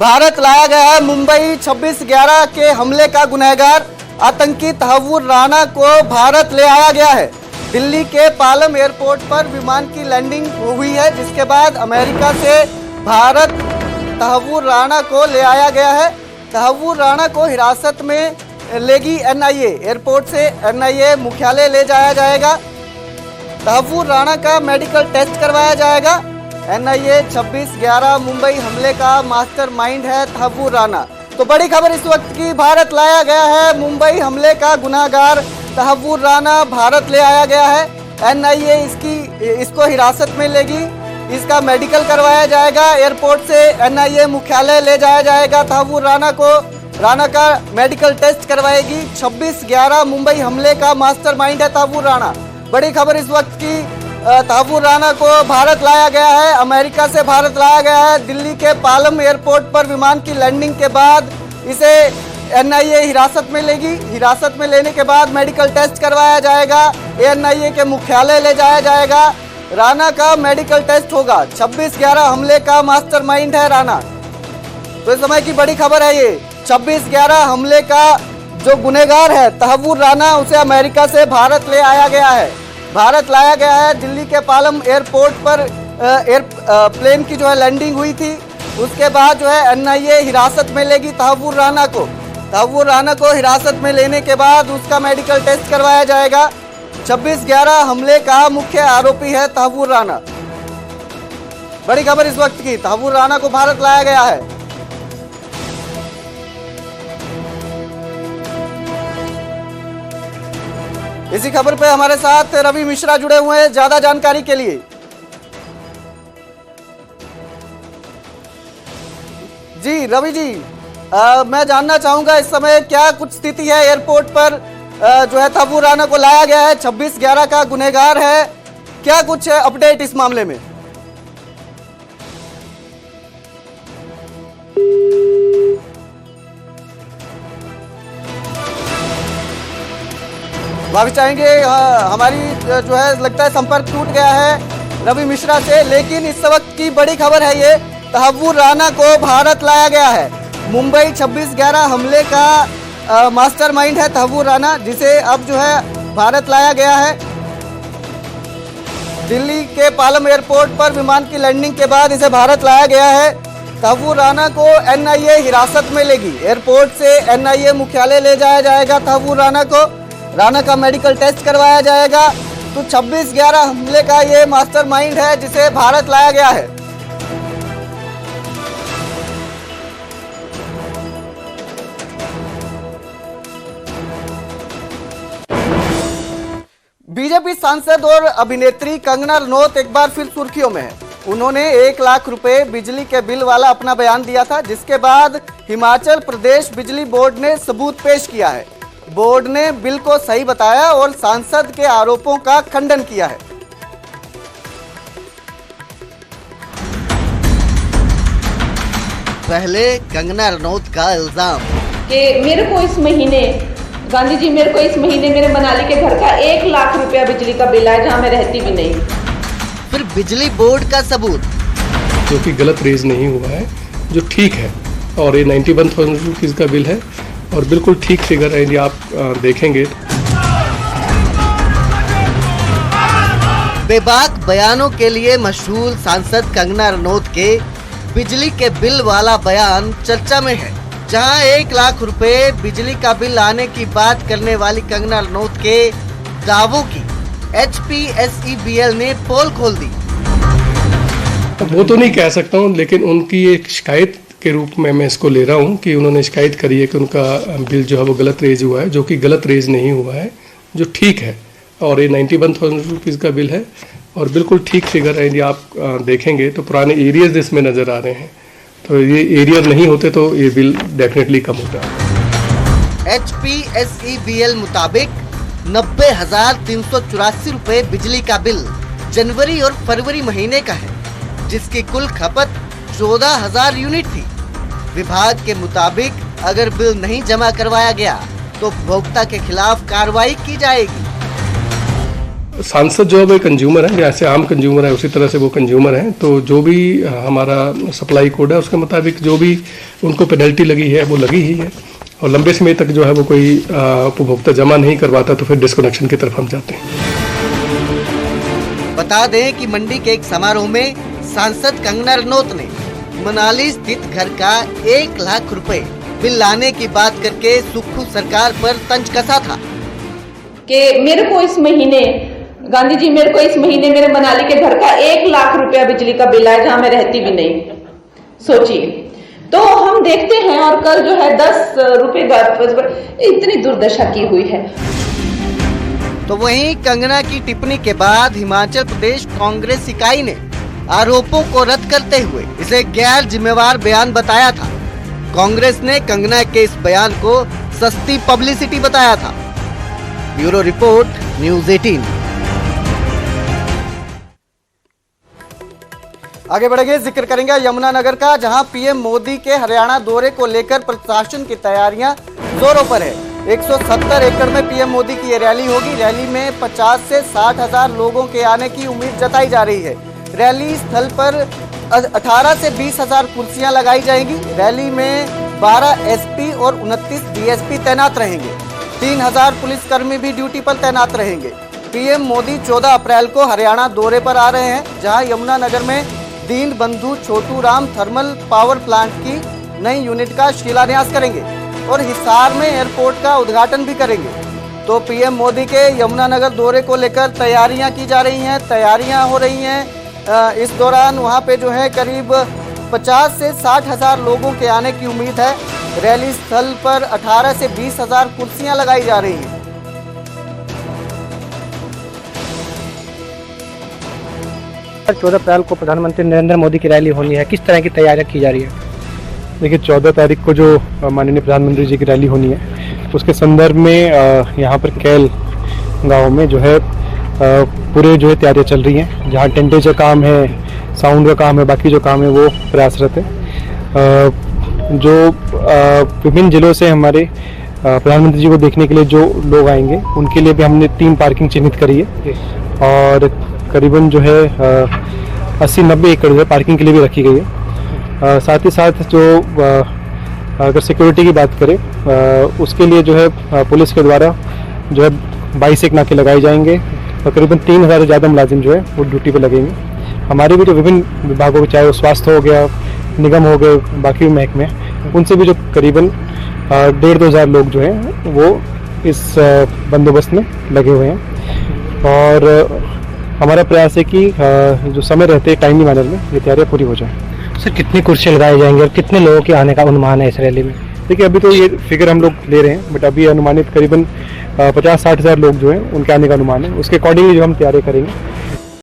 भारत लाया गया है मुंबई 26/11 के हमले का गुनहगार आतंकी तहव्वुर राणा को भारत ले आया गया है। दिल्ली के पालम एयरपोर्ट पर विमान की लैंडिंग हुई है, जिसके बाद अमेरिका से भारत तहव्वुर राणा को ले आया गया है। तहव्वुर राणा को हिरासत में लेगी एनआईए। एयरपोर्ट से एनआईए मुख्यालय ले जाया जाएगा। तहव्वुर राणा का मेडिकल टेस्ट करवाया जाएगा। एनआईए 26/11 मुंबई हमले का मास्टरमाइंड है तहव्वुर राणा। तो बड़ी खबर इस वक्त की, भारत लाया गया है मुंबई हमले का गुनाहगार तहव्वुर राणा भारत ले आया गया है। एनआईए इसको हिरासत में लेगी, इसका मेडिकल करवाया जाएगा। एयरपोर्ट से एनआईए मुख्यालय ले जाया जाएगा तहव्वुर राणा को। राणा का मेडिकल टेस्ट करवाएगी। 26/11 मुंबई हमले का मास्टरमाइंड है तहव्वुर राणा। बड़ी खबर इस वक्त की, तहव्वुर राणा को भारत लाया गया है, अमेरिका से भारत लाया गया है। दिल्ली के पालम एयरपोर्ट पर विमान की लैंडिंग के बाद इसे एनआईए हिरासत में लेगी। हिरासत में लेने के बाद मेडिकल टेस्ट करवाया जाएगा। एनआईए के मुख्यालय ले जाया जाएगा। राणा का मेडिकल टेस्ट होगा। 26/11 हमले का मास्टरमाइंड है राणा। तो इस समय की बड़ी खबर है ये, 26/11 हमले का जो गुनहगार है तहव्वुर राणा, उसे अमेरिका से भारत ले आया गया है। भारत लाया गया है। दिल्ली के पालम एयरपोर्ट पर प्लेन की जो है लैंडिंग हुई थी, उसके बाद जो है एनआईए हिरासत में लेगी तहव्वुर राणा को। तहव्वुर राणा को हिरासत में लेने के बाद उसका मेडिकल टेस्ट करवाया जाएगा। 26/11 हमले का मुख्य आरोपी है तहव्वुर राणा। बड़ी खबर इस वक्त की, तहव्वुर राणा को भारत लाया गया है। इसी खबर पे हमारे साथ रवि मिश्रा जुड़े हुए हैं ज्यादा जानकारी के लिए। जी रवि जी, मैं जानना चाहूंगा इस समय क्या कुछ स्थिति है एयरपोर्ट पर। जो है तहव्वुर राणा को लाया गया है, 26/11 का गुनहगार है, क्या कुछ है अपडेट इस मामले में? माफी चाहेंगे, हमारी जो है लगता है संपर्क टूट गया है रवि मिश्रा से। लेकिन इस वक्त की बड़ी खबर है ये, तहव्वुर राणा को भारत लाया गया है। मुंबई 26/11 हमले का मास्टरमाइंड है तहव्वुर राणा, जिसे अब जो है भारत लाया गया है। दिल्ली के पालम एयरपोर्ट पर विमान की लैंडिंग के बाद इसे भारत लाया गया है। तहव्वुर राणा को एनआईए हिरासत में लेगी। एयरपोर्ट से एनआईए मुख्यालय ले जाया जाएगा तहव्वुर राणा को। राणा का मेडिकल टेस्ट करवाया जाएगा। तो 26/11 हमले का ये मास्टरमाइंड है जिसे भारत लाया गया है। बीजेपी सांसद और अभिनेत्री कंगना रनौत एक बार फिर सुर्खियों में है। उन्होंने 1 लाख रुपए बिजली के बिल वाला अपना बयान दिया था, जिसके बाद हिमाचल प्रदेश बिजली बोर्ड ने सबूत पेश किया है। बोर्ड ने बिल को सही बताया और सांसद के आरोपों का खंडन किया है। पहले कंगना रनौत का इल्जाम कि मेरे को इस महीने गांधी जी मेरे मनाली के घर का 1 लाख रुपया बिजली का बिल आया, जहां मैं रहती भी नहीं। फिर बिजली बोर्ड का सबूत, जो कि गलत रेज नहीं हुआ है, जो ठीक है, और ये 91,000 रुपीज का बिल है और बिल्कुल ठीक फिगर है। यदि आप देखेंगे, बेबाक बयानों के लिए मशहूर सांसद कंगना रनौत के बिजली के बिल वाला बयान चर्चा में है। जहां 1 लाख रुपए बिजली का बिल आने की बात करने वाली कंगना रनौत के दावों की HPSEBL ने पोल खोल दी। वो तो नहीं कह सकता हूँ, लेकिन उनकी एक शिकायत के रूप में मैं इसको ले रहा हूँ कि उन्होंने शिकायत करी है कि उनका बिल जो है वो गलत रेज हुआ है, जो कि गलत रेज नहीं हुआ है, जो ठीक है, और ये 91,000 रुपीज़ का बिल है और बिल्कुल ठीक फिगर है। यदि आप देखेंगे तो पुराने एरियाज इसमें नज़र आ रहे हैं, तो ये एरिया नहीं होते तो ये बिल डेफिनेटली कम होता है। HPSEBL मुताबिक 90,384 रुपए बिजली का बिल जनवरी और फरवरी महीने का है, जिसकी कुल खपत 14,000 यूनिट थी। विभाग के मुताबिक अगर बिल नहीं जमा करवाया गया तो उपभोक्ता के खिलाफ कार्रवाई की जाएगी। सांसद जो है वो कंज्यूमर है, जैसे आम कंज्यूमर है उसी तरह से वो कंज्यूमर हैं। तो जो भी हमारा सप्लाई कोड है उसके मुताबिक जो भी उनको पेनल्टी लगी है वो लगी ही है, और लंबे समय तक जो है वो कोई उपभोक्ता जमा नहीं करवाता तो फिर डिस्कनेक्शन की तरफ हम जाते हैं। बता दें कि मंडी के एक समारोह में सांसद कंगना रनौत ने मनाली स्थित घर का 1 लाख रुपए बिल लाने की बात करके सुक्खू सरकार पर तंज कसा था कि मेरे को इस महीने गांधी जी मेरे को इस महीने मेरे मनाली के घर का 1 लाख रुपया बिजली का बिल आया, जहां मैं रहती भी नहीं। सोचिए, तो हम देखते हैं और कल जो है 10 रुपए इतनी दुर्दशा की हुई है। तो वहीं कंगना की टिप्पणी के बाद हिमाचल प्रदेश कांग्रेस इकाई ने आरोपों को रद्द करते हुए इसे गैर जिम्मेवार बयान बताया था। कांग्रेस ने कंगना के इस बयान को सस्ती पब्लिसिटी बताया था। Bureau report, news 18। आगे बढ़ेंगे, जिक्र करेंगे यमुनानगर का, जहां पीएम मोदी के हरियाणा दौरे को लेकर प्रशासन की तैयारियां जोरों पर है। 170 एकड़ में पीएम मोदी की ये रैली होगी। रैली में 50 से 60 हजार लोगों के आने की उम्मीद जताई जा रही है। रैली स्थल पर 18 से 20 हजार कुर्सियां लगाई जाएंगी। रैली में 12 एसपी और 29 डीएसपी तैनात रहेंगे। 3000 पुलिसकर्मी भी ड्यूटी पर तैनात रहेंगे। पीएम मोदी 14 अप्रैल को हरियाणा दौरे पर आ रहे हैं, जहां यमुनानगर में दीन बंधु Chhotu Ram thermal power plant की नई यूनिट का शिलान्यास करेंगे और हिसार में एयरपोर्ट का उद्घाटन भी करेंगे। तो पीएम मोदी के यमुनानगर दौरे को लेकर तैयारियां की जा रही हैं, तैयारियां हो रही हैं। इस दौरान वहां पे जो है करीब 50 से 60 हजार लोगों के आने की उम्मीद है। रैली स्थल पर 18 से 20 हजार कुर्सियां लगाई जा रही हैं। 14 अप्रैल को प्रधानमंत्री नरेंद्र मोदी की रैली होनी है, किस तरह की तैयारियां की जा रही है? देखिए, 14 तारीख को जो माननीय प्रधानमंत्री जी की रैली होनी है उसके संदर्भ में यहाँ पर कैल गांव में जो है पूरे जो है तैयारियां चल रही हैं। जहाँ टेंटे का काम है, साउंड का काम है, बाकी जो काम है वो प्रयासरत है। जो विभिन्न जिलों से हमारे प्रधानमंत्री जी को देखने के लिए जो लोग आएंगे उनके लिए भी हमने 3 पार्किंग चिन्हित करी है और करीबन जो है 80-90 एकड़ जो है पार्किंग के लिए भी रखी गई है। साथ ही साथ जो अगर सिक्योरिटी की बात करें उसके लिए जो है पुलिस के द्वारा जो है 22 एक नाके लगाए जाएंगे और करीबन 3000 से ज़्यादा मुलाजिम जो है वो ड्यूटी पे लगेंगे। हमारे भी जो विभिन्न विभागों चाहे वो स्वास्थ्य हो गया, निगम हो गए, बाकी भी महकमे, उनसे भी जो करीबन 1,500-2 हज़ार लोग जो हैं वो इस बंदोबस्त में लगे हुए हैं। और हमारा प्रयास है कि जो समय रहते टाइमली मैनर में ये तैयारियाँ पूरी हो जाए। सर, कितनी कुर्सियां लगाई जाएंगी और कितने लोगों के आने का अनुमान है इस रैली में? देखिए, अभी तो ये फिगर हम लोग ले रहे हैं, बट अभी अनुमानित करीबन 50-60 हज़ार लोग जो हैं उनके आने का अनुमान है। उसके अकॉर्डिंगली जो हम तैयारी करेंगे